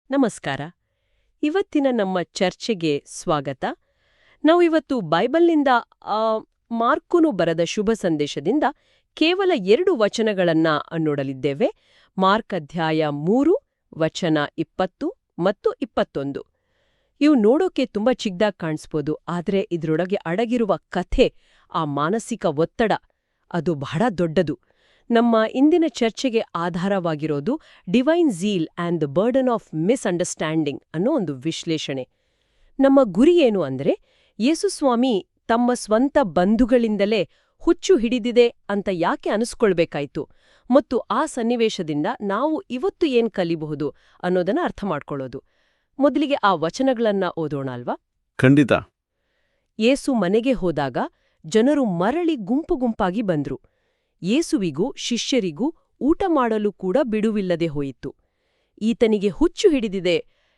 ನಮಸ್ಕಾರ. ಇವತ್ತಿನ ನಮ್ಮ ಚರ್ಚೆಗೆ ಸ್ವಾಗತ. ನಾವು ಇವತ್ತು ಬೈಬಲ್ನಿಂದ ಆ, ಮಾರ್ಕನು ಬರೆದ ಶುಭ ಸಂದೇಶದಿಂದ ಕೇವಲ 2 ವಚನಗಳನ್ನ ನೋಡಲಿದ್ದೇವೆ. ಮಾರ್ಕ್ ಅಧ್ಯಾಯ 3 ವಚನ 20 ಮತ್ತು 21. ಇವು ನೋಡೋಕೆ ತುಂಬಾ ಚಿಕ್ಕದಾಗಿ ಕಾಣಿಸ್ಬೋದು, ಆದರೆ ಇದರೊಳಗೆ ಅಡಗಿರುವ ಕಥೆ, ಆ ಮಾನಸಿಕ ಒತ್ತಡ, ಅದು ಬಹಳ ದೊಡ್ಡದು. ನಮ್ಮ ಇಂದಿನ ಚರ್ಚೆಗೆ ಆಧಾರವಾಗಿರೋದು divine zeal and the burden of misunderstanding ಅನ್ನೋ ಒಂದು ವಿಶ್ಲೇಷಣೆ. ನಮ್ಮ ಗುರಿ ಏನು ಅಂದ್ರೆ, ಯೇಸುಸ್ವಾಮಿ ತಮ್ಮ ಸ್ವಂತ ಬಂಧುಗಳಿಂದಲೇ ಹುಚ್ಚು ಹಿಡಿದಿದೆ ಅಂತ ಯಾಕೆ ಅನಿಸ್ಕೊಳ್ಬೇಕಾಯ್ತು, ಮತ್ತು ಆ ಸನ್ನಿವೇಶದಿಂದ ನಾವು ಇವತ್ತು ಏನ್ ಕಲಿಬಹುದು ಅನ್ನೋದನ್ನ ಅರ್ಥ ಮಾಡ್ಕೊಳ್ಳೋದು. ಮೊದಲಿಗೆ ಆ ವಚನಗಳನ್ನ ಓದೋಣ ಅಲ್ವಾ? ಖಂಡಿತ. ಯೇಸು ಮನೆಗೆ ಹೋದಾಗ ಜನರು ಮರಳಿ ಗುಂಪು ಗುಂಪಾಗಿ ಬಂದ್ರು. ಯೇಸುವಿಗೂ ಶಿಷ್ಯರಿಗೂ ಊಟ ಮಾಡಲು ಕೂಡ ಬಿಡುವಿಲ್ಲದೆ ಹೋಯಿತು. ಈತನಿಗೆ ಹುಚ್ಚು ಹಿಡಿದಿದೆ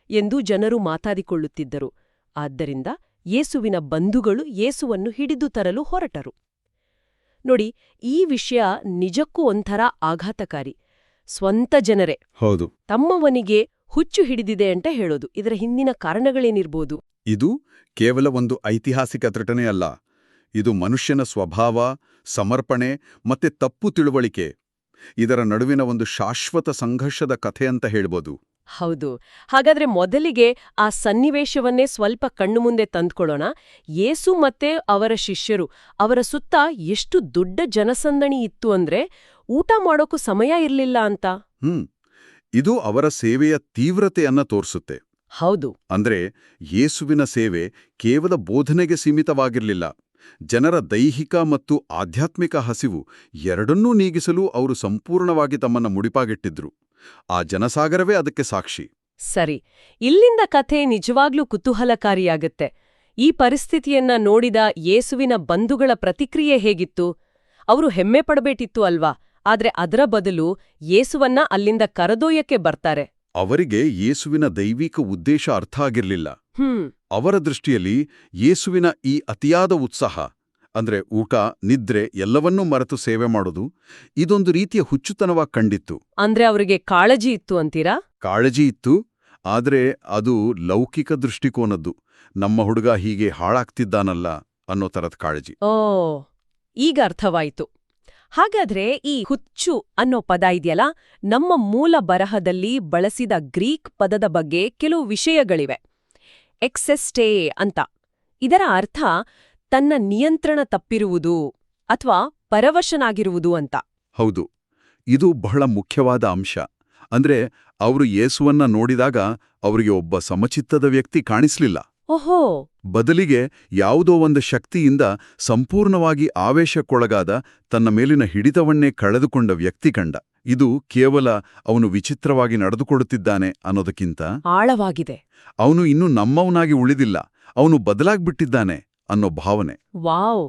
ಎಂದು ಜನರು ಮಾತಾಡಿಕೊಳ್ಳುತ್ತಿದ್ದರು. ಆದ್ದರಿಂದ ಯೇಸುವಿನ ಬಂಧುಗಳು ಯೇಸುವನ್ನು ಹಿಡಿದು ತರಲು ಹೊರಟರು. ನೋಡಿ, ಈ ವಿಷಯ ನಿಜಕ್ಕೂ ಒಂಥರ ಆಘಾತಕಾರಿ. ಸ್ವಂತ ಜನರೇ ಹೌದು, ತಮ್ಮವನಿಗೆ ಹುಚ್ಚು ಹಿಡಿದಿದೆ ಅಂತ ಹೇಳೋದು. ಇದರ ಹಿಂದಿನ ಕಾರಣಗಳೇನಿರ್ಬೋದು? ಇದು ಕೇವಲ ಒಂದು ಐತಿಹಾಸಿಕ ಘಟನೆ ಅಲ್ಲ. ಇದು ಮನುಷ್ಯನ ಸ್ವಭಾವ, ಸಮರ್ಪಣೆ ಮತ್ತೆ ತಪ್ಪು ತಿಳುವಳಿಕೆ, ಇದರ ನಡುವಿನ ಒಂದು ಶಾಶ್ವತ ಸಂಘರ್ಷದ ಕಥೆ ಅಂತ ಹೇಳ್ಬೋದು. ಹೌದು. ಹಾಗಾದ್ರೆ ಮೊದಲಿಗೆ ಆ ಸನ್ನಿವೇಶವನ್ನೇ ಸ್ವಲ್ಪ ಕಣ್ಣು ಮುಂದೆ ತಂದ್ಕೊಳ್ಳೋಣ. ಯೇಸು ಮತ್ತೆ ಅವರ ಶಿಷ್ಯರು, ಅವರ ಸುತ್ತ ಎಷ್ಟು ದೊಡ್ಡ ಜನಸಂದಣಿ ಇತ್ತು ಅಂದ್ರೆ ಊಟ ಮಾಡೋಕ್ಕೂ ಸಮಯ ಇರ್ಲಿಲ್ಲ ಅಂತ. ಇದು ಅವರ ಸೇವೆಯ ತೀವ್ರತೆಯನ್ನ ತೋರಿಸುತ್ತೆ. ಹೌದು. ಅಂದ್ರೆ ಯೇಸುವಿನ ಸೇವೆ ಕೇವಲ ಬೋಧನೆಗೆ ಸೀಮಿತವಾಗಿರ್ಲಿಲ್ಲ. ಜನರ ದೈಹಿಕ ಮತ್ತು ಆಧ್ಯಾತ್ಮಿಕ ಹಸಿವು ಎರಡನ್ನೂ ನೀಗಿಸಲು ಅವರು ಸಂಪೂರ್ಣವಾಗಿ ತಮ್ಮನ್ನ ಮುಡಿಪಾಗಿಟ್ಟಿದ್ರು. ಆ ಜನಸಾಗರವೇ ಅದಕ್ಕೆ ಸಾಕ್ಷಿ. ಸರಿ, ಇಲ್ಲಿಂದ ಕಥೆ ನಿಜವಾಗ್ಲೂ ಕುತೂಹಲಕಾರಿಯಾಗತ್ತೆ. ಈ ಪರಿಸ್ಥಿತಿಯನ್ನ ನೋಡಿದ ಯೇಸುವಿನ ಬಂಧುಗಳ ಪ್ರತಿಕ್ರಿಯೆ ಹೇಗಿತ್ತು? ಅವರು ಹೆಮ್ಮೆ ಪಡಬೇಕಿತ್ತು ಅಲ್ವಾ? ಆದ್ರೆ ಅದರ ಬದಲು ಯೇಸುವನ್ನ ಅಲ್ಲಿಂದ ಕರೆದೊಯ್ಯಕ್ಕೆ ಬರ್ತಾರೆ. ಅವರಿಗೆ ಯೇಸುವಿನ ದೈವಿಕ ಉದ್ದೇಶ ಅರ್ಥ ಆಗಿರ್ಲಿಲ್ಲ. ಅವರ ದೃಷ್ಟಿಯಲ್ಲಿ ಯೇಸುವಿನ ಈ ಅತಿಯಾದ ಉತ್ಸಾಹ, ಅಂದ್ರೆ ಊಟ, ನಿದ್ರೆ ಎಲ್ಲವನ್ನೂ ಮರೆತು ಸೇವೆ ಮಾಡೋದು, ಇದೊಂದು ರೀತಿಯ ಹುಚ್ಚುತನವಾಗಿ ಕಂಡಿತ್ತು. ಅಂದ್ರೆ ಅವರಿಗೆ ಕಾಳಜಿ ಇತ್ತು ಅಂತೀರಾ? ಕಾಳಜಿ ಇತ್ತು, ಆದ್ರೆ ಅದು ಲೌಕಿಕ ದೃಷ್ಟಿಕೋನದ್ದು. ನಮ್ಮ ಹುಡುಗ ಹೀಗೆ ಹಾಳಾಗ್ತಿದ್ದಾನಲ್ಲ ಅನ್ನೋ ತರದ ಕಾಳಜಿ. ಓ, ಈಗ ಅರ್ಥವಾಯಿತು. ಹಾಗಾದ್ರೆ ಈ ಹುಚ್ಚು ಅನ್ನೋ ಪದ ಇದೆಯಲ್ಲ, ನಮ್ಮ ಮೂಲ ಬರಹದಲ್ಲಿ ಬಳಸಿದ ಗ್ರೀಕ್ ಪದದ ಬಗ್ಗೆ ಕೆಲವು ವಿಷಯಗಳಿವೆ. ಎಕ್ಸೆಸ್ಟೇ ಅಂತ. ಇದರ ಅರ್ಥ ತನ್ನ ನಿಯಂತ್ರಣ ತಪ್ಪಿರುವುದು ಅಥವಾ ಪರವಶನಾಗಿರುವುದು ಅಂತ. ಹೌದು, ಇದು ಬಹಳ ಮುಖ್ಯವಾದ ಅಂಶ. ಅಂದ್ರೆ ಅವರು ಯೇಸುವನ್ನ ನೋಡಿದಾಗ ಅವರಿಗೆ ಒಬ್ಬ ಸಮಚಿತ್ತದ ವ್ಯಕ್ತಿ ಕಾಣಿಸ್ಲಿಲ್ಲ. ಓಹೋ. ಬದಲಿಗೆ ಯಾವುದೋ ಒಂದು ಶಕ್ತಿಯಿಂದ ಸಂಪೂರ್ಣವಾಗಿ ಆವೇಶಕ್ಕೊಳಗಾದ, ತನ್ನ ಮೇಲಿನ ಹಿಡಿತವನ್ನೇ ಕಳೆದುಕೊಂಡ ವ್ಯಕ್ತಿ ಕಂಡ. ಇದು ಕೇವಲ ಅವನು ವಿಚಿತ್ರವಾಗಿ ನಡೆದುಕೊಳ್ಳುತ್ತಿದ್ದಾನೆ ಅನ್ನೋದಕ್ಕಿಂತ ಆಳವಾಗಿದೆ. ಅವನು ಇನ್ನೂ ನಮ್ಮವನಾಗಿ ಉಳಿದಿಲ್ಲ, ಅವನು ಬದಲಾಗ್ಬಿಟ್ಟಿದ್ದಾನೆ ಅನ್ನೋ ಭಾವನೆ. ವಾವ್!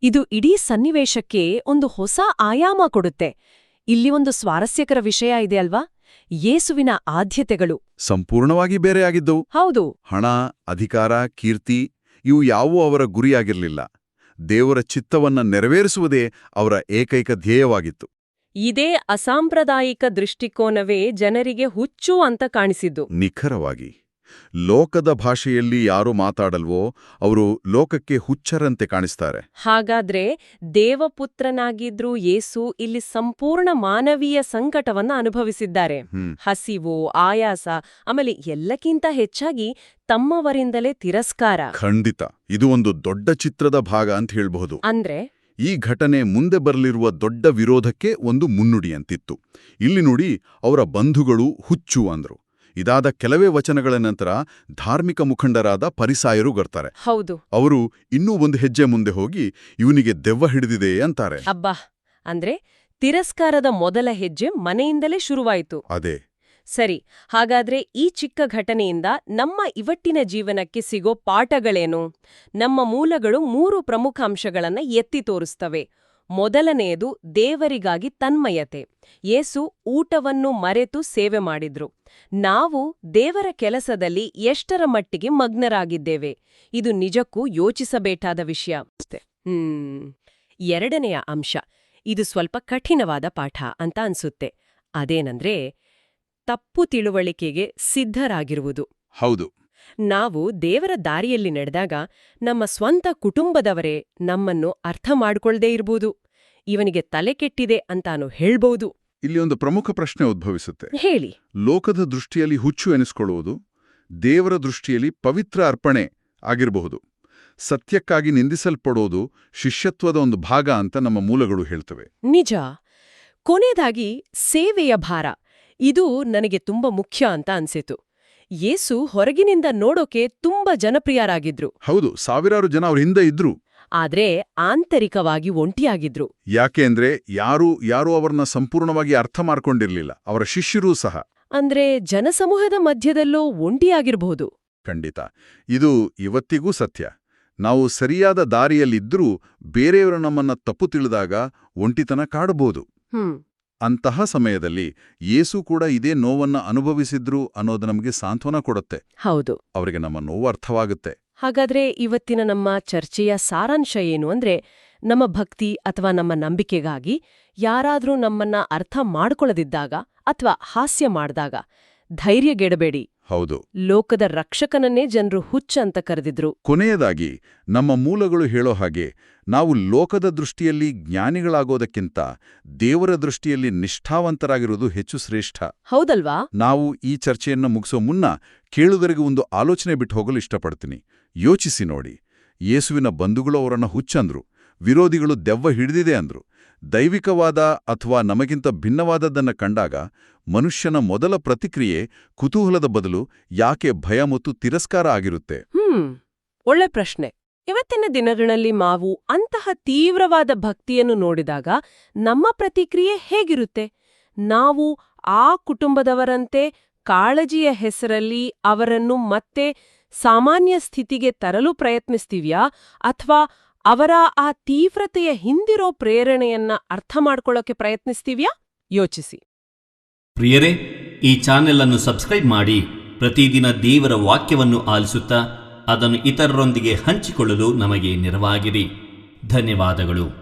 ಇದು ಇಡೀ ಸನ್ನಿವೇಶಕ್ಕೆ ಒಂದು ಹೊಸ ಆಯಾಮ ಕೊಡುತ್ತೆ. ಇಲ್ಲಿ ಒಂದು ಸ್ವಾರಸ್ಯಕರ ವಿಷಯ ಇದೆ ಅಲ್ವಾ? ಯೇಸುವಿನ ಆದ್ಯತೆಗಳು ಸಂಪೂರ್ಣವಾಗಿ ಬೇರೆಯಾಗಿದ್ದವು. ಹೌದು. ಹಣ, ಅಧಿಕಾರ, ಕೀರ್ತಿ ಇವು ಯಾವುವೂ ಅವರ ಗುರಿಯಾಗಿರಲಿಲ್ಲ. ದೇವರ ಚಿತ್ತವನ್ನ ನೆರವೇರಿಸುವುದೇ ಅವರ ಏಕೈಕ ಧ್ಯೇಯವಾಗಿತ್ತು. ಇದೇ ಅಸಾಂಪ್ರದಾಯಿಕ ದೃಷ್ಟಿಕೋನವೇ ಜನರಿಗೆ ಹುಚ್ಚು ಅಂತ ಕಾಣಿಸಿದ್ದು. ನಿಖರವಾಗಿ. ಲೋಕದ ಭಾಷೆಯಲ್ಲಿ ಯಾರು ಮಾತಾಡಲ್ವೋ ಅವರು ಲೋಕಕ್ಕೆ ಹುಚ್ಚರಂತೆ ಕಾಣಿಸ್ತಾರೆ. ಹಾಗಾದ್ರೆ ದೇವಪುತ್ರನಾಗಿದ್ರೂ ಯೇಸು ಇಲ್ಲಿ ಸಂಪೂರ್ಣ ಮಾನವೀಯ ಸಂಕಟವನ್ನ ಅನುಭವಿಸಿದ್ದಾರೆ. ಹಸಿವು, ಆಯಾಸ, ಆಮೇಲೆ ಎಲ್ಲಕ್ಕಿಂತ ಹೆಚ್ಚಾಗಿ ತಮ್ಮವರಿಂದಲೇ ತಿರಸ್ಕಾರ. ಖಂಡಿತ ಇದು ಒಂದು ದೊಡ್ಡ ಚಿತ್ರದ ಭಾಗ ಅಂತ ಹೇಳ್ಬಹುದು. ಅಂದ್ರೆ ಈ ಘಟನೆ ಮುಂದೆ ಬರಲಿರುವ ದೊಡ್ಡ ವಿರೋಧಕ್ಕೆ ಒಂದು ಮುನ್ನುಡಿಯಂತಿತ್ತು. ಇಲ್ಲಿ ನೋಡಿ, ಅವರ ಬಂಧುಗಳು ಹುಚ್ಚು ಅಂದ್ರು. ಇದಾದ ಕೆಲವೇ ವಚನಗಳ ನಂತರ ಧಾರ್ಮಿಕ ಮುಖಂಡರಾದ ಪರಿಸಾಯರು ಬರ್ತಾರೆ. ಹೌದು. ಅವರು ಇನ್ನೂ ಒಂದು ಹೆಜ್ಜೆ ಮುಂದೆ ಹೋಗಿ ಇವನಿಗೆ ದೆವ್ವ ಹಿಡಿದಿದೆ ಅಂತಾರೆ. ಅಬ್ಬಾ! ಅಂದ್ರೆ ತಿರಸ್ಕಾರದ ಮೊದಲ ಹೆಜ್ಜೆ ಮನೆಯಿಂದಲೇ ಶುರುವಾಯಿತು. ಅದೇ. ಸರಿ, ಹಾಗಾದ್ರೆ ಈ ಚಿಕ್ಕ ಘಟನೆಯಿಂದ ನಮ್ಮ ಇವತ್ತಿನ ಜೀವನಕ್ಕೆ ಸಿಗೋ ಪಾಠಗಳೇನು? ನಮ್ಮ ಮೂಲಗಳು 3 ಪ್ರಮುಖ ಅಂಶಗಳನ್ನ ಎತ್ತಿ ತೋರಿಸ್ತವೆ. ಮೊದಲನೆಯದು ದೇವರಿಗಾಗಿ ತನ್ಮಯತೆ. ಯೇಸು ಊಟವನ್ನು ಮರೆತು ಸೇವೆ ಮಾಡಿದ್ರು. ನಾವು ದೇವರ ಕೆಲಸದಲ್ಲಿ ಎಷ್ಟರ ಮಟ್ಟಿಗೆ ಮಗ್ನರಾಗಿದ್ದೇವೆ? ಇದು ನಿಜಕ್ಕೂ ಯೋಚಿಸಬೇಕಾದ ವಿಷಯ. ಎರಡನೆಯ ಅಂಶ, ಇದು ಸ್ವಲ್ಪ ಕಠಿಣವಾದ ಪಾಠ ಅಂತ ಅನ್ಸುತ್ತೆ. ಅದೇನಂದ್ರೆ ತಪ್ಪು ತಿಳುವಳಿಕೆಗೆ ಸಿದ್ಧರಾಗಿರುವುದು. ಹೌದು. ನಾವು ದೇವರ ದಾರಿಯಲ್ಲಿ ನಡೆದಾಗ ನಮ್ಮ ಸ್ವಂತ ಕುಟುಂಬದವರೇ ನಮ್ಮನ್ನು ಅರ್ಥ ಮಾಡ್ಕೊಳ್ದೇ ಇರ್ಬೋದು. ಇವನಿಗೆ ತಲೆ ಕೆಟ್ಟಿದೆ ಅಂತಾನು ಹೇಳ್ಬೋದು. ಇಲ್ಲಿ ಒಂದು ಪ್ರಮುಖ ಪ್ರಶ್ನೆ ಉದ್ಭವಿಸುತ್ತೆ. ಹೇಳಿ. ಲೋಕದ ದೃಷ್ಟಿಯಲ್ಲಿ ಹುಚ್ಚು ಎನಿಸ್ಕೊಳ್ಳುವುದು ದೇವರ ದೃಷ್ಟಿಯಲ್ಲಿ ಪವಿತ್ರ ಅರ್ಪಣೆ ಆಗಿರಬಹುದು. ಸತ್ಯಕ್ಕಾಗಿ ನಿಂದಿಸಲ್ಪಡೋದು ಶಿಷ್ಯತ್ವದ ಒಂದು ಭಾಗ ಅಂತ ನಮ್ಮ ಮೂಲಗಳು ಹೇಳ್ತವೆ. ನಿಜ. ಕೊನೆಯದಾಗಿ ಸೇವೆಯ ಭಾರ. ಇದು ನನಗೆ ತುಂಬ ಮುಖ್ಯ ಅಂತ ಅನ್ಸಿತು. ಯೇಸು ಹೊರಗಿನಿಂದ ನೋಡೋಕೆ ತುಂಬಾ ಜನಪ್ರಿಯರಾಗಿದ್ರು. ಹೌದು, ಸಾವಿರಾರು ಜನ ಅವ್ರ ಹಿಂದೆ ಇದ್ರು. ಆದ್ರೆ ಆಂತರಿಕವಾಗಿ ಒಂಟಿಯಾಗಿದ್ರು. ಯಾಕೆ ಅಂದ್ರೆ ಯಾರೂ ಅವರನ್ನ ಸಂಪೂರ್ಣವಾಗಿ ಅರ್ಥ ಮಾಡ್ಕೊಂಡಿರ್ಲಿಲ್ಲ, ಅವರ ಶಿಷ್ಯರೂ ಸಹ. ಅಂದ್ರೆ ಜನಸಮೂಹದ ಮಧ್ಯದಲ್ಲೋ ಒಂಟಿಯಾಗಿರ್ಬಹುದು. ಖಂಡಿತ. ಇದು ಇವತ್ತಿಗೂ ಸತ್ಯ. ನಾವು ಸರಿಯಾದ ದಾರಿಯಲ್ಲಿದ್ದರೂ ಬೇರೆಯವರು ನಮ್ಮನ್ನ ತಪ್ಪು ತಿಳಿದಾಗ ಒಂಟಿತನ ಕಾಡಬಹುದು. ಅಂತಹ ಸಮಯದಲ್ಲಿ ಯೇಸು ಕೂಡ ಇದೇ ನೋವನ್ನ ಅನುಭವಿಸಿದ್ರು ಅನ್ನೋದು ನಮಗೆ ಸಾಂತ್ವನ ಕೊಡುತ್ತೆ. ಹೌದು. ಅವರಿಗೆ ನಮ್ಮ ನೋವು ಅರ್ಥವಾಗುತ್ತೆ. ಹಾಗಾದ್ರೆ ಇವತ್ತಿನ ನಮ್ಮ ಚರ್ಚೆಯ ಸಾರಾಂಶ ಏನು ಅಂದ್ರೆ, ನಮ್ಮ ಭಕ್ತಿ ಅಥವಾ ನಮ್ಮ ನಂಬಿಕೆಗಾಗಿ ಯಾರಾದ್ರೂ ನಮ್ಮನ್ನ ಅರ್ಥ ಮಾಡ್ಕೊಳ್ಳದಿದ್ದಾಗ ಅಥವಾ ಹಾಸ್ಯ ಮಾಡ್ದಾಗ ಧೈರ್ಯಗೆಡಬೇಡಿ. ಹೌದು. ಲೋಕದ ರಕ್ಷಕನನ್ನೇ ಜನರು ಹುಚ್ಚ ಅಂತ ಕರೆದಿದ್ರು. ಕೊನೆಯದಾಗಿ ನಮ್ಮ ಮೂಲಗಳು ಹೇಳೋ ಹಾಗೆ ನಾವು ಲೋಕದ ದೃಷ್ಟಿಯಲ್ಲಿ ಜ್ಞಾನಿಗಳಾಗೋದಕ್ಕಿಂತ ದೇವರ ದೃಷ್ಟಿಯಲ್ಲಿ ನಿಷ್ಠಾವಂತರಾಗಿರೋದು ಹೆಚ್ಚು ಶ್ರೇಷ್ಠ. ಹೌದಲ್ವಾ? ನಾವು ಈ ಚರ್ಚೆಯನ್ನ ಮುಗಿಸೋ ಮುನ್ನ ಕೇಳುಗರಿಗೆ ಒಂದು ಆಲೋಚನೆ ಬಿಟ್ಟು ಹೋಗಲು ಇಷ್ಟಪಡ್ತೀನಿ. ಯೋಚಿಸಿ ನೋಡಿ. ಯೇಸುವಿನ ಬಂಧುಗಳು ಅವರನ್ನ ಹುಚ್ಚಂದ್ರು, ವಿರೋಧಿಗಳು ದೆವ್ವ ಹಿಡಿದಿದೆ ಅಂದ್ರು. ದೈವಿಕವಾದ ಅಥವಾ ನಮಗಿಂತ ಭಿನ್ನವಾದದ್ದನ್ನ ಕಂಡಾಗ ಮನುಷ್ಯನ ಮೊದಲ ಪ್ರತಿಕ್ರಿಯೆ ಕುತೂಹಲದ ಬದಲು ಯಾಕೆ ಭಯ ಮತ್ತು ತಿರಸ್ಕಾರ ಆಗಿರುತ್ತೆ? ಒಳ್ಳೆ ಪ್ರಶ್ನೆ. ಇವತ್ತಿನ ದಿನಗಳಲ್ಲಿ ನಾವು ಅಂತಹ ತೀವ್ರವಾದ ಭಕ್ತಿಯನ್ನು ನೋಡಿದಾಗ ನಮ್ಮ ಪ್ರತಿಕ್ರಿಯೆ ಹೇಗಿರುತ್ತೆ? ನಾವು ಆ ಕುಟುಂಬದವರಂತೆ ಕಾಳಜಿಯ ಹೆಸರಲ್ಲಿ ಅವರನ್ನು ಮತ್ತೆ ಸಾಮಾನ್ಯ ಸ್ಥಿತಿಗೆ ತರಲು ಪ್ರಯತ್ನಿಸ್ತೀವ್ಯಾ, ಅಥವಾ ಅವರ ಆ ತೀವ್ರತೆಯ ಹಿಂದಿರೋ ಪ್ರೇರಣೆಯನ್ನ ಅರ್ಥ ಮಾಡ್ಕೊಳ್ಳೋಕೆ ಪ್ರಯತ್ನಿಸ್ತೀವ್ಯಾ? ಯೋಚಿಸಿ. ಪ್ರಿಯರೇ, ಈ ಚಾನೆಲ್ ಅನ್ನು ಸಬ್ಸ್ಕ್ರೈಬ್ ಮಾಡಿ ಪ್ರತಿದಿನ ದೇವರ ವಾಕ್ಯವನ್ನು ಆಲಿಸುತ್ತಾ ಅದನ್ನು ಇತರರೊಂದಿಗೆ ಹಂಚಿಕೊಳ್ಳಲು ನಮಗೆ ನೆರವಾಗಿರಿ. ಧನ್ಯವಾದಗಳು.